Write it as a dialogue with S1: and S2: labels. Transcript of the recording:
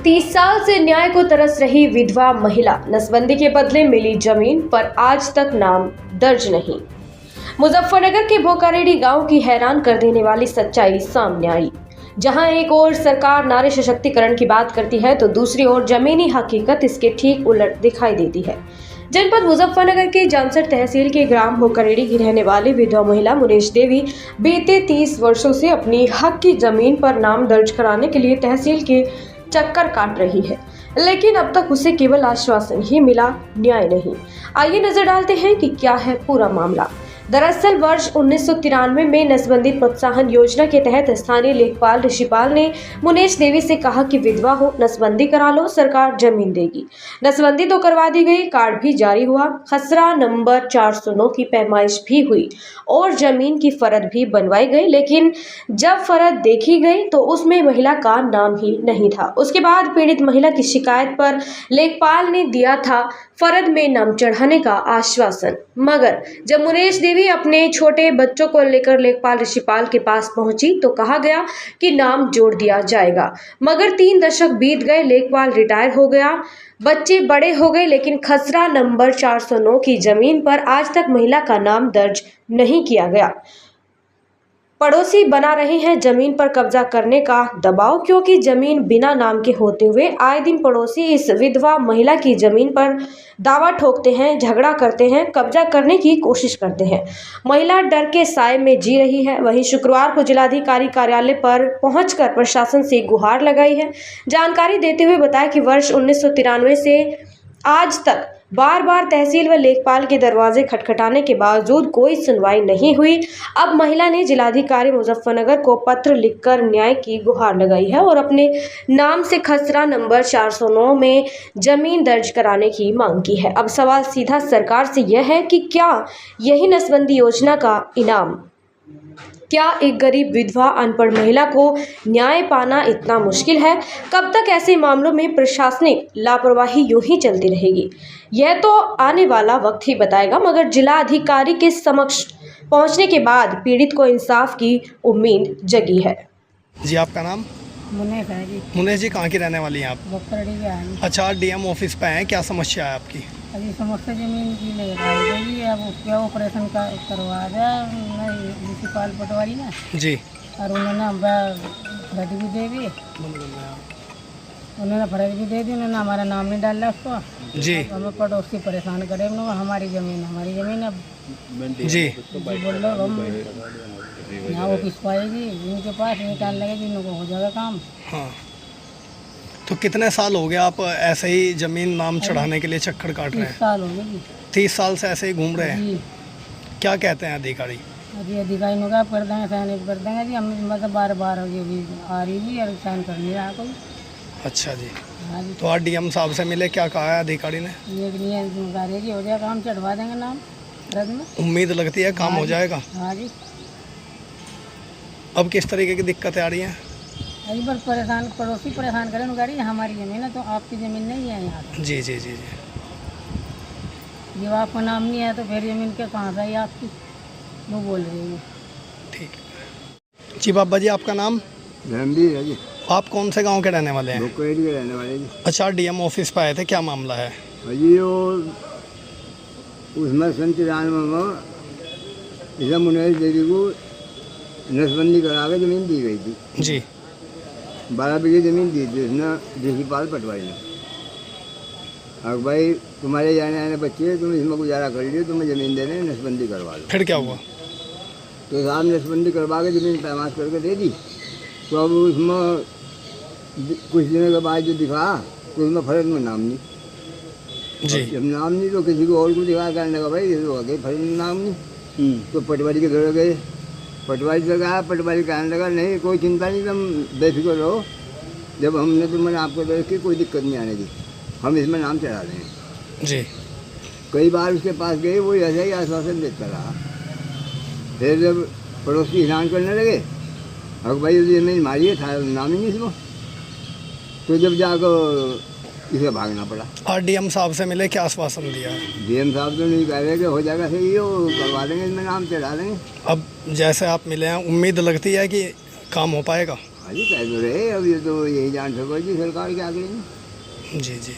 S1: 30 साल से न्याय को तरस रही विधवा महिला, नसबंदी के बदले मिली जमीन पर आज तक नाम दर्ज नहीं। मुजफ्फरनगर के भोकारेडी गांव की हैरान कर देने वाली सच्चाई सामने आई, जहां एक ओर सरकार नारी सशक्तिकरण की बात करती है तो दूसरी ओर जमीनी हकीकत इसके ठीक उलट दिखाई देती है। जनपद मुजफ्फरनगर के जामसर तहसील के ग्राम भोकारेडी की रहने वाली विधवा महिला मुनेश देवी बीते 30 वर्षों से अपनी हक की जमीन पर नाम दर्ज कराने के लिए तहसील के चक्कर काट रही है, लेकिन अब तक उसे केवल आश्वासन ही मिला, न्याय नहीं। आइए नजर डालते हैं कि क्या है पूरा मामला। दरअसल वर्ष 1993 में नसबंदी प्रोत्साहन योजना के तहत स्थानीय लेखपाल ऋषिपाल ने मुनेश देवी से कहा कि विधवा हो, नसबंदी करा लो, सरकार जमीन देगी। नसबंदी तो करवा दी गई, कार्ड भी जारी हुआ, खसरा नंबर 409 की पैमाइश भी हुई और जमीन की फरद भी बनवाई गई, लेकिन जब फरद देखी गई तो उसमें महिला का नाम ही नहीं था। उसके बाद पीड़ित महिला की शिकायत पर लेखपाल ने दिया था फरद में नाम चढ़ाने का आश्वासन, मगर जब मुनेश देवी अपने छोटे बच्चों को लेकर लेखपाल ऋषिपाल के पास पहुंची तो कहा गया कि नाम जोड़ दिया जाएगा। मगर 3 दशक बीत गए, लेखपाल रिटायर हो गया, बच्चे बड़े हो गए, लेकिन खसरा नंबर 409 की जमीन पर आज तक महिला का नाम दर्ज नहीं किया गया। पड़ोसी बना रहे हैं जमीन पर कब्जा करने का दबाव, क्योंकि जमीन बिना नाम के होते हुए आए दिन पड़ोसी इस विधवा महिला की जमीन पर दावा ठोकते हैं, झगड़ा करते हैं, कब्जा करने की कोशिश करते हैं। महिला डर के साए में जी रही है। वहीं शुक्रवार को जिलाधिकारी कार्यालय पर पहुंचकर प्रशासन से गुहार लगाई है। जानकारी देते हुए बताया कि वर्ष 1993 से आज तक बार बार तहसील व लेखपाल के दरवाजे खटखटाने के बावजूद कोई सुनवाई नहीं हुई। अब महिला ने जिलाधिकारी मुजफ्फरनगर को पत्र लिखकर न्याय की गुहार लगाई है और अपने नाम से खसरा नंबर 409 में जमीन दर्ज कराने की मांग की है। अब सवाल सीधा सरकार से यह है कि क्या यही नसबंदी योजना का इनाम? क्या एक गरीब विधवा अनपढ़ महिला को न्याय पाना इतना मुश्किल है? कब तक ऐसे मामलों में प्रशासनिक लापरवाही यूं ही चलती रहेगी? यह तो आने वाला वक्त ही बताएगा, मगर जिला अधिकारी के समक्ष पहुंचने के बाद पीड़ित को इंसाफ की उम्मीद जगी है।
S2: जी, आपका नाम?
S3: मुनेश है जी।
S2: मुनेश जी, कहाँ की रहने वाली हैं आप?
S3: भोकारेडी के हैं।
S2: अच्छा, डीएम ऑफिस पे हैं, क्या समस्या है आपकी?
S3: अभी समस्या जमीन की ले गई, अब उसका ऑपरेशन करवा दिया म्यूनसिपल पटवारी ने
S2: जी,
S3: और उन्होंने फर्ज भी दे दी, उन्होंने हमारा नाम नहीं डाला उसको
S2: जी।
S3: हमें पड़ोसी परेशान करे, हमारी ज़मीन अब
S2: जी
S3: बोल लो हम यहाँ ऑफिस पाएगी, इनके पास निकाल लगेगी, इनको हो जाएगा काम।
S2: हाँ, तो कितने साल हो गए आप ऐसे ही जमीन नाम चढ़ाने के लिए चक्कर काट रहे
S3: 30
S2: हैं?
S3: साल हो गए।
S2: 30 साल से ऐसे ही घूम रहे हैं।
S3: जी,
S2: क्या कहते हैं अधिकारी?
S3: अभी अधिकारी ने कहा कर देंगे, साइन कर देंगे जी। हम मतलब बार अभी आ रही जी और साइन कर लिया कोई।
S2: अच्छा जी,
S3: हाँ जी,
S2: तो आज डीएम साहब से मिले, क्या कहा है अधिकारी ने?
S3: ये नहीं जी, हो जाएगा काम, चढ़वा देंगे नाम रद्द में।
S2: उम्मीद लगती है काम हो जाएगा।
S3: हाँ जी,
S2: अब किस तरीके की दिक्कतें आ रही हैं?
S3: अभी बस परेशान, पड़ोसी परेशान करें गाड़ी, हमारी ज़मीन है तो आपकी ज़मीन नहीं है यहाँ।
S2: जी जी जी जी।
S3: जब आपका नाम नहीं है तो फिर ज़मीन के कहाँ से आई आपकी, वो बोल रही है।
S2: ठीक जी। बाबा जी, आपका नाम?
S4: धर्मवीर है जी।
S2: आप कौन से गांव के रहने वाले हैं?
S4: भोकारेडी के रहने वाले जी।
S2: अच्छा, डीएम ऑफिस पे आए थे, क्या मामला है?
S4: जी, वो उसमें संचालन में इसे मुनेश देवी को नसबंदी करा के ज़मीन दी गई थी।
S2: जी
S4: 12 बीघे ज़मीन दी थी उसने ऋषिपाल पटवारी ने। अब भाई तुम्हारे जाने आने बच्चे, तुम इसमें गुजारा कर लियो, तुम्हें ज़मीन दे दें, नसबंदी करवा लो।
S2: फिर क्या हुआ?
S4: तो साहब नसबंदी करवा के ज़मीन पैमाश करके दे दी। तो अब उसमें कुछ दिनों के बाद जो दिखा तो उसमें फर्ज में नाम नहीं।
S2: जी,
S4: जब नाम नहीं तो किसी को और को दिखा करने लगा, भाई ये तो आगे फर्ज में नाम नहीं। तो पटवारी के घर गए, पटवारी से कहा, पटवारी कहने लगा नहीं कोई चिंता नहीं, तुम बेफिक्र रहो, जब हमने तो मैंने आपको देख के कोई दिक्कत नहीं आने दी, हम इसमें नाम चढ़ा देंगे।
S2: जी
S4: कई बार उसके पास गए, वो ऐसे ही आश्वासन देता रहा। फिर जब पड़ोसी हैरान करने लगे, अब भाई ज़मीन मारी है, था नाम ही नहीं इसको, तो जब जाकर इसे भागना पड़ा।
S2: और डीएम साहब से मिले, क्या आश्वासन दिया?
S4: डीएम साहब तो नहीं कह रहे कि हो जाएगा सही, वो करवा देंगे, इसमें नाम चढ़ा देंगे।
S2: अब जैसे आप मिले हैं, उम्मीद लगती है कि काम हो पाएगा?
S4: अभी कह तो रहे, अब ये तो यही जान सको जी सरकार के आगे।
S2: जी जी।